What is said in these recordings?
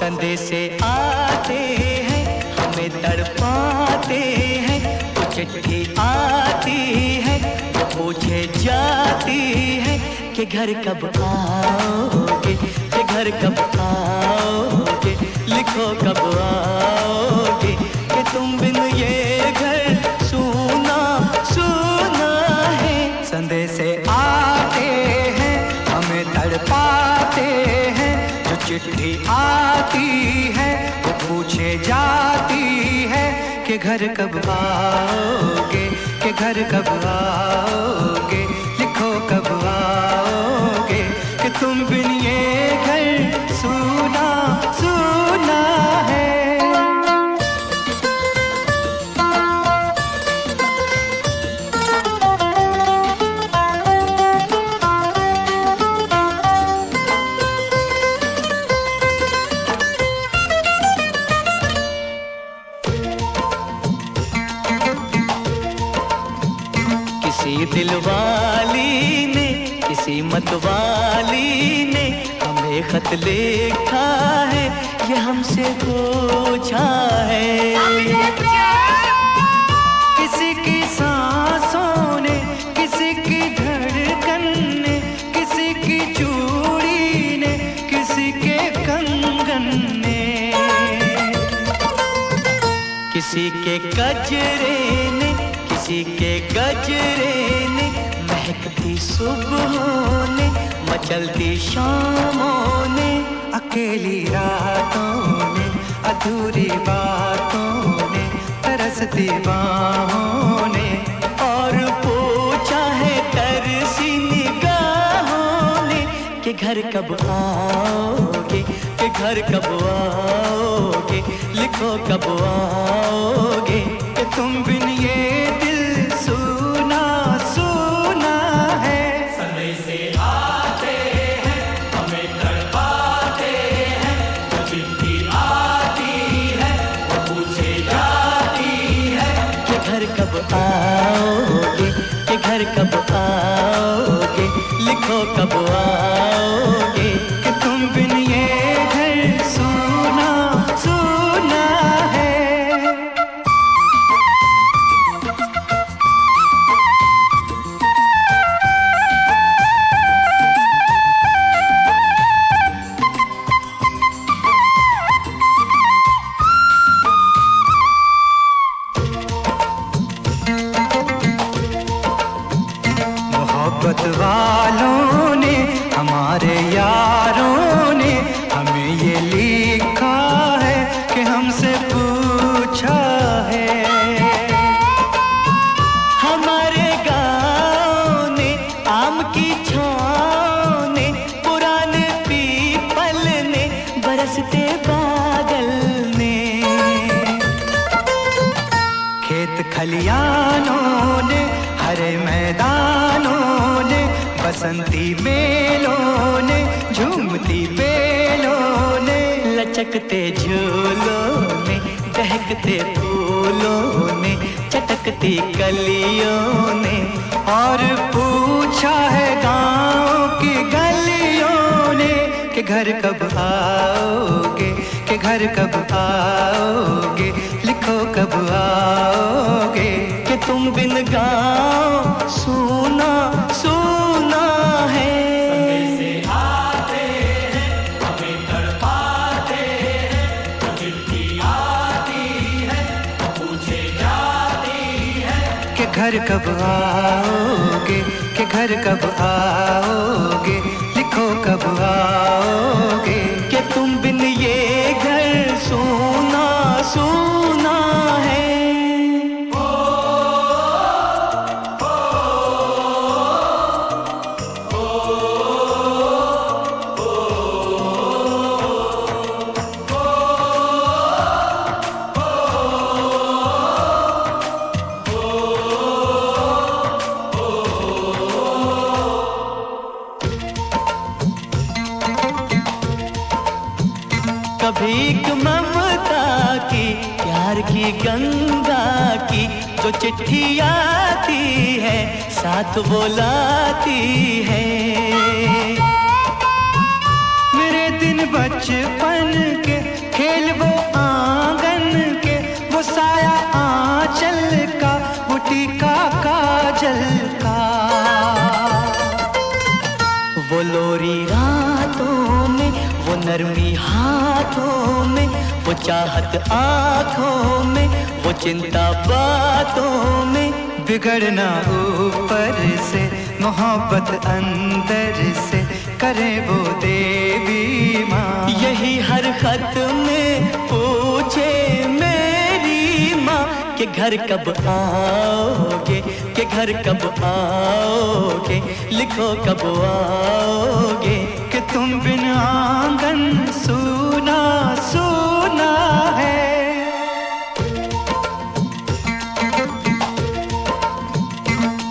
संदेशे आते हैं हमें तड़पाते हैं, वो चिट्ठी आती है वो पूछे जाती है कि घर कब आओगे, कि घर कब आओगे, लिखो कब आओगे, कि तुम बिन ये घर सूना सूना है। संदेशे आते हैं हमें तड़पाते हैं, जो चिट्ठी आती है वो पूछे जाती है कि घर कब आओगे, कि घर कब आओगे, लिखो कब आओगे, कि तुम बिन ये घर सूना सूना है। किसी दिलवाली ने किसी मतवाली ने हमें खत लिखा है, ये हमसे पूछा है। किसी की सांसों ने, किसी की धड़कन ने, किसी की चूड़ी ने, किसी के कंगन ने, किसी के गजरे ने, किसी के गजरे ने, महकती सुबहों ने, मचलती शामों ने, अकेली रातों ने, अधूरी बातों ने, तरसती बाहों ने, और पूछा है तरसी निगाहों ने कि घर कब आओगे, कि घर कब आओगे, लिखो कब आओगे, कि तुम बिन ये दिल सूना सूना है। संदेशे आते हैं हमें तड़पाते हैं, जो चिट्ठी आती है वो पूछे जाती है कि घर कब आओगे, कि घर कब आओगे, लिखो कब आओगे, कि तुम बिन ये घर सूना सूना है। मोहब्बत वालों ने, हमारे यारों ने हमें ये लिखा है कि हमसे पूछा है। हमारे गाँव ने, आम की छाँव ने, पुराने पीपल ने, बरसते बादल ने, खेत खलियानों ने, हरे मैदानों ने, बसंती मेलों ने, झूमती बेलों ने, लचकते झूलों ने, दहकते फूलों ने, चटकती कलियों ने, और पूछा है गाँव की गलियों ने कि घर कब आओगे, कि घर कब आओगे, लिखो कब आओगे, कि तुम बिन गाँव सूना सूना है। संदेशे आते हैं हमें तड़पाते हैं, जो चिट्ठी आती है वो पूछे जाती है कि घर कब आओगे, कि घर कब आओगे, लिखो कब आओगे, कि तुम बिन ये घर सूना सूना है। कभी एक ममता की, प्यार की गंगा की, जो चिट्ठी आती है साथ वो लाती है। मेरे दिन बचपन के खेल वो आंगन के, वो साया आंचल का, वो टीका काजल का। वो लोरी रातों में, वो नरमी हाथों में, वो चाहत आँखों में, वो चिंता बातों में। बिगड़ना ऊपर से, मोहब्बत अंदर से, करे वो देवी माँ। यही हर खत में पूछे मेरी माँ कि घर कब आओगे, कि घर कब आओगे, लिखो कब आओगे। कि तुम बिन आंगन सूना सूना है।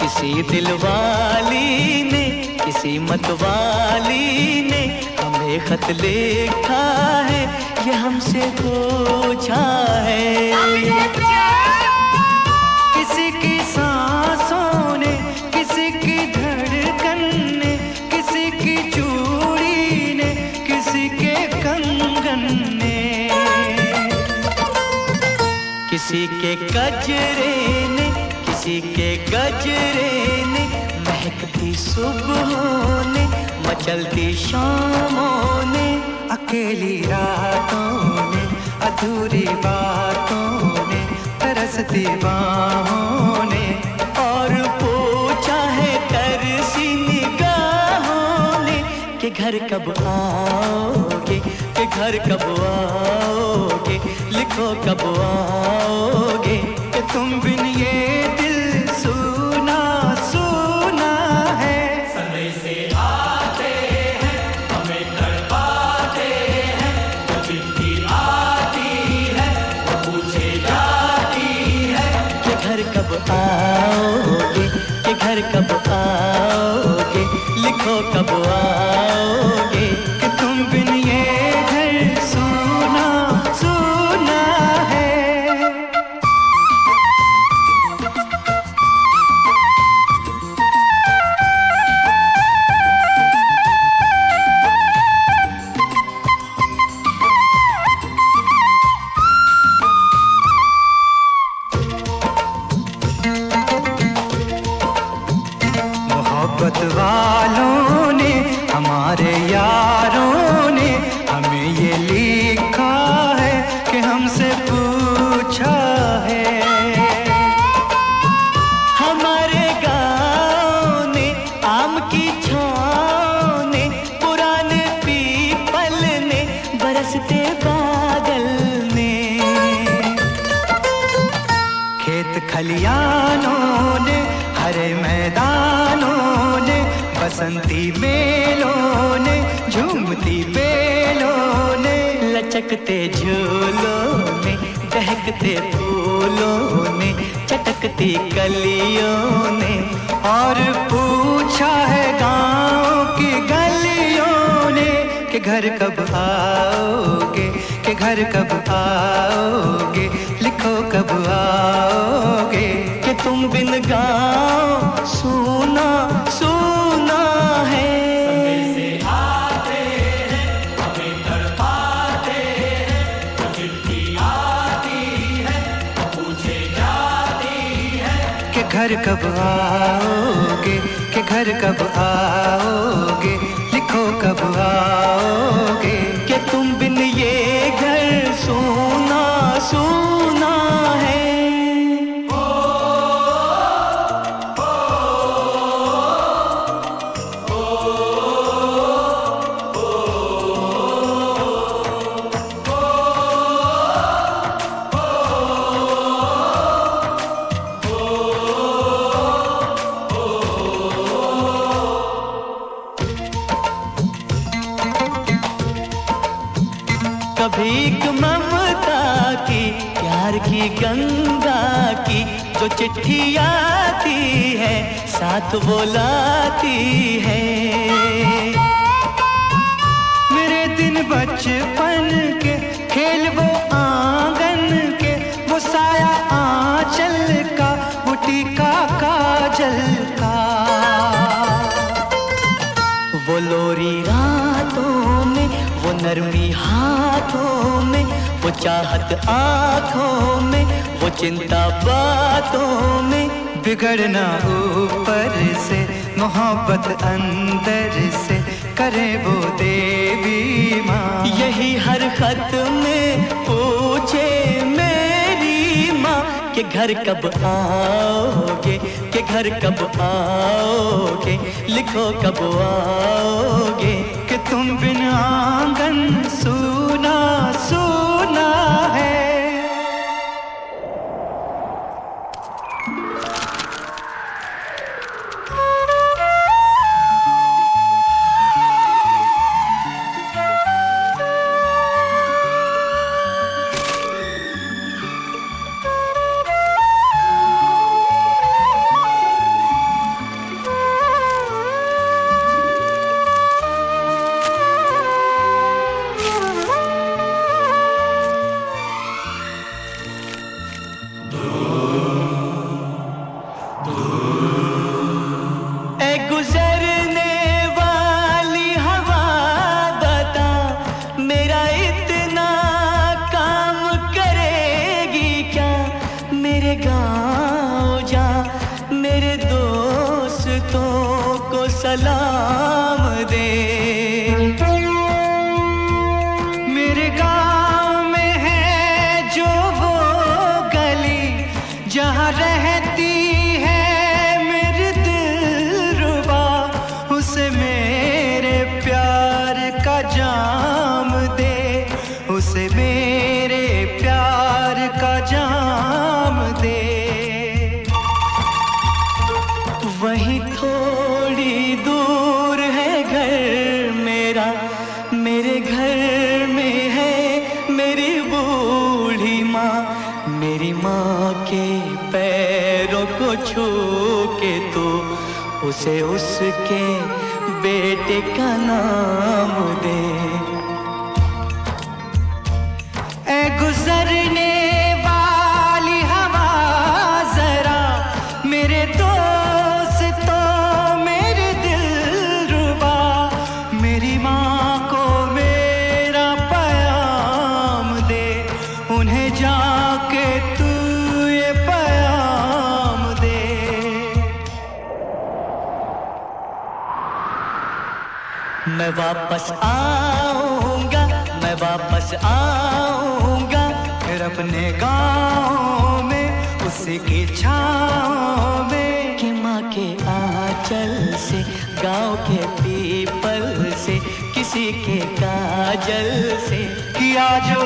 किसी दिलवाली ने, किसी मतवाली ने हमें खत लिखा है, ये हमसे पूछा है। किसी की सांसों ने, किसी की धड़कन ने, किसी की चूड़ी ने, किसी के कंगन ने, किसी के गजरे ने, किसी के गजरे ने, महकती सुबहों ने, मचलती शामों ने, अकेली रातों ने, अधूरी बातों ने, तरसती बाहों ने, और पूछा है तरसी निगाहों ने कि घर कब आओगे, कि घर कब आओगे, लिखो कब आओगे। कि तुम बिन ये दिल सूना सूना है। संदेशे आते हैं, हमें तड़पाते हैं, वो चिट्ठी आती है, वो पूछे जाती है कि घर कब आओगे, कि घर कब आओगे, लिखो कब आओगे। कि तुम बिन ये घर सूना सूना है। मोहब्बत वालों ने, हमारे यारों ने हमें ये लिखा है कि हमसे पूछा है। हमारे गाँव ने, आम की छाँव ने, पुराने पीपल ने, बरसते बादल ने, खेत खलियानों ने, हरे मैदानों ने, बसंती मेलों ने, झूमती बेलों ने, लचकते झूलों ने, दहकते फूलों ने, चटकती कलियों ने, और पूछा है गाँव की गलियों ने कि घर कब आओगे, कि घर कब आओगे, लिखो कब आओगे। कि तुम बिन गाँव सूना सूना है। संदेशे आते हैं, हमें तड़पाते हैं, वो चिट्ठी आती है, वो पूछे जाती है कि घर कब आओगे, कि घर कब आओगे, लिखो कब आओगे। कि तुम बिन ये घर सूना सूना है। कभी एक ममता की, प्यार की गंगा की, जो चिट्ठी आती है, साथ वो लाती है। मेरे दिन बचपन के खेल वो आंगन के, वो साया आंचल का, वो टीका काजल का। वो लोरी रातों में, वो गर्मी हाथों में, वो चाहत आँखों में, वो चिंता बातों में, बिगड़ना ऊपर से, मोहब्बत अंदर से, करे वो देवी माँ। यही हर खत में पूछे मेरी माँ कि घर कब आओगे, कि घर कब आओगे, लिखो कब आओगे, कि तुम बिन आंगन सूना सूना है। सलाम दे। मेरे गांव में है जो वो गली जहाँ रहती है मेरी दिलरुबा, उसे मेरे प्यार का जाम दे, उसे मेरे प्यार का जाम दे। वहीं थोड़ी दूर है घर मेरा, मेरे घर में है मेरी बूढ़ी माँ। मेरी माँ के पैरों को छू के तो उसे उसके बेटे का नाम दे। ऐ गुजरने वाली हवा जरा मेरे जाके तू ये पैगाम दे। मैं वापस आऊंगा, मैं वापस आऊंगा, फिर अपने गाँव में उसकी छाँव में। कि माँ के आंचल से, गाँव के पीपल से, किसी के काजल से किया जो